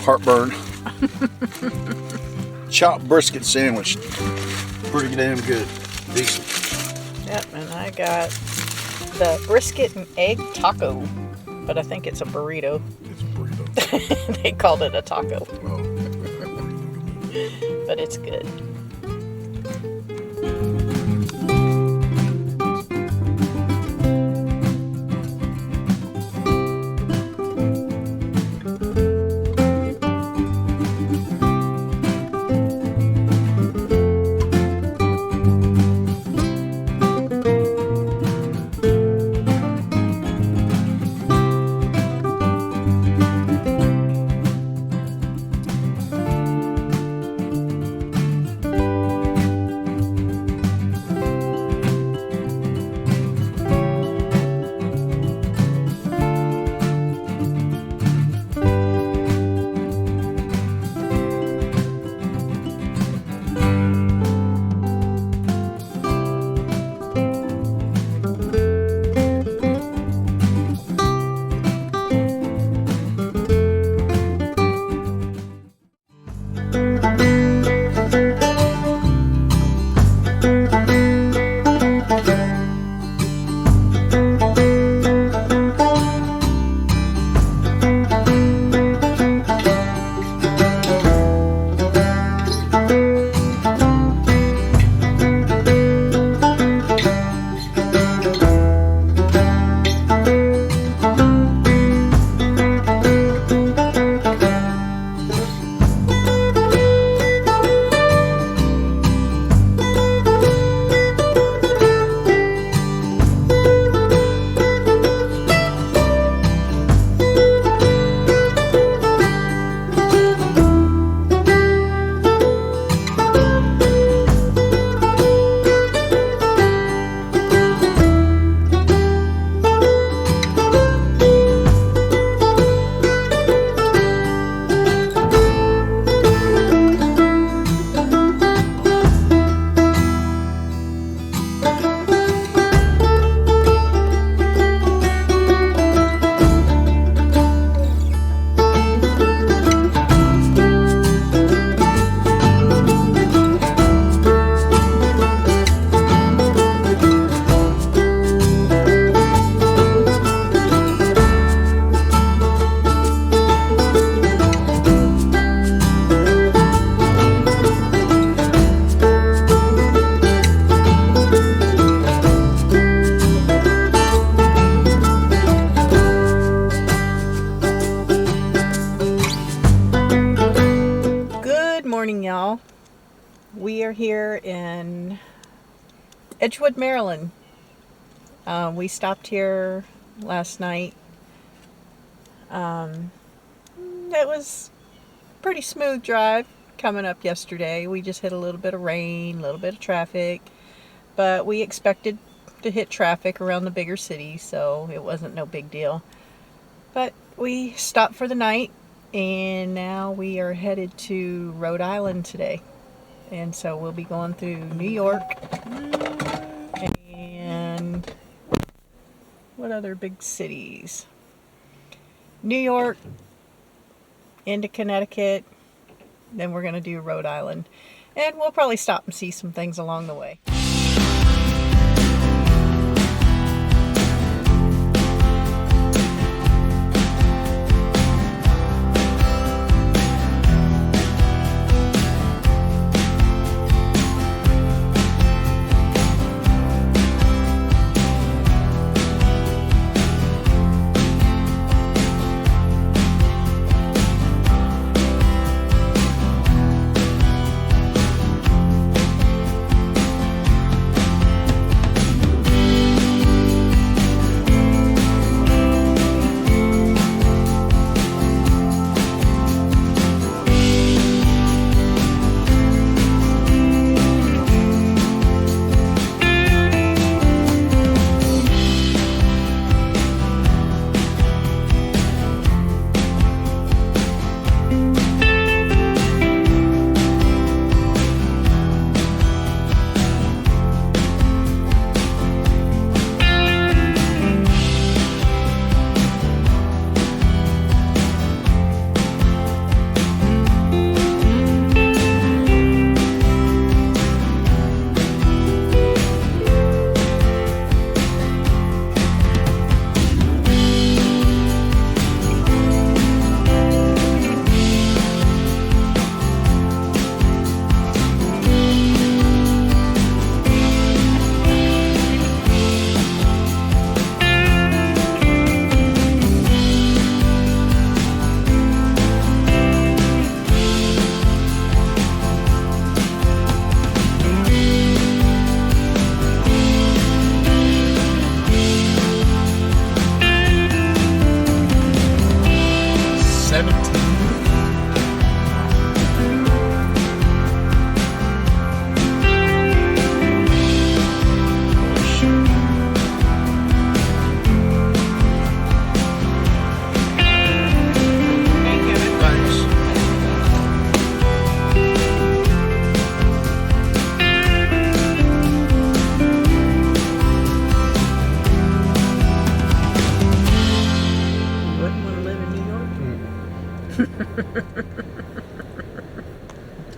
heartburn. Chopped brisket sandwich. Pretty damn good. Decent. Yep, and I got the brisket and egg taco. But I think it's a burrito. It's a burrito. They called it a taco. Oh. But it's good. Y'all, we are here in Edgewood, Maryland. We stopped here last night. It was a pretty smooth drive coming up yesterday. We just hit a little bit of rain, a little bit of traffic, but we expected to hit traffic around the bigger cities, so it wasn't no big deal. But we stopped for the night, and now we are headed to Rhode Island today. And so we'll be going through New York and what other big cities? New York, into Connecticut, then we're going to do Rhode Island. And we'll probably stop and see some things along the way.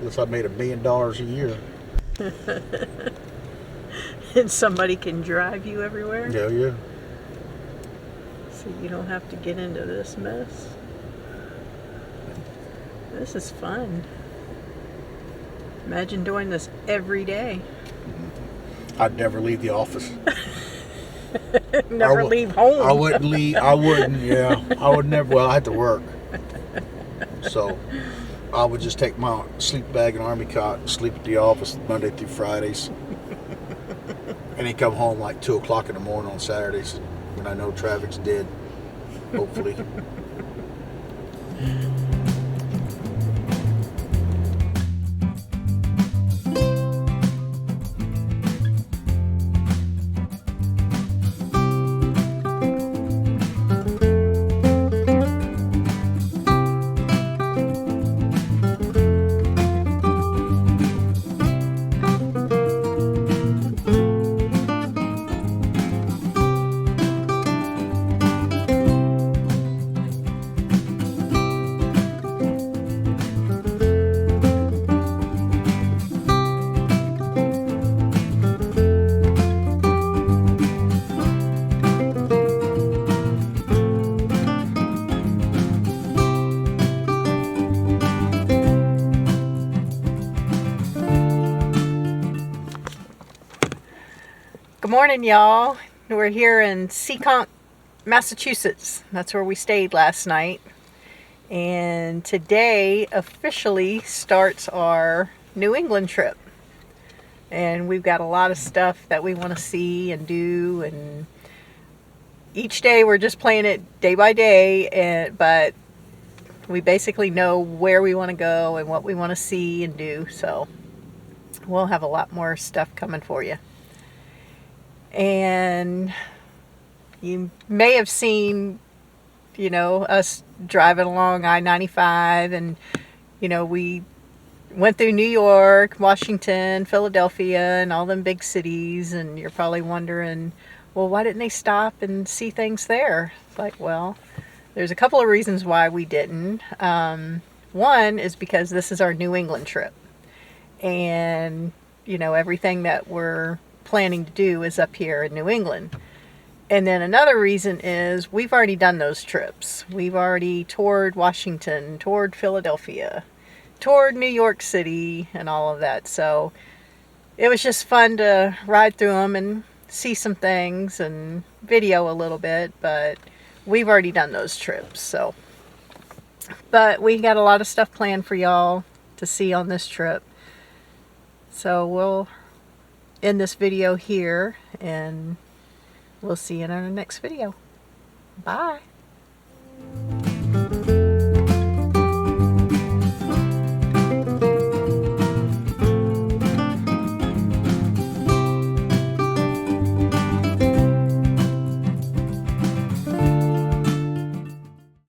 Unless I made $1 million a year. And somebody can drive you everywhere? Yeah, yeah. So you don't have to get into this mess. This is fun. Imagine doing this every day. I'd never leave the office. Never leave home. I wouldn't leave. I wouldn't, yeah. I would never. Well, I had to work. So I would just take my sleep bag and army cot and sleep at the office Monday through Fridays. And then come home like 2 o'clock in the morning on Saturdays when I know traffic's dead. Hopefully. Good morning, y'all. We're here in Seekonk, Massachusetts. That's where we stayed last night. And today officially starts our New England trip. And we've got a lot of stuff that we want to see and do. And each day we're just playing it day by day. But we basically know where we want to go and what we want to see and do. So we'll have a lot more stuff coming for you. And you may have seen, us driving along I-95, and, we went through New York, Washington, Philadelphia, and all them big cities, and you're probably wondering, well, why didn't they stop and see things there? It's like, well, there's a couple of reasons why we didn't. One is because this is our New England trip, and, everything that we're planning to do is up here in New England. And then another reason is we've already done those trips. We've already toured Washington, toured Philadelphia, toured New York City, and all of that. So it was just fun to ride through them and see some things and video a little bit, but we've already done those trips. So, but we got a lot of stuff planned for y'all to see on this trip. So we'll end this video here, and we'll see you in our next video. Bye.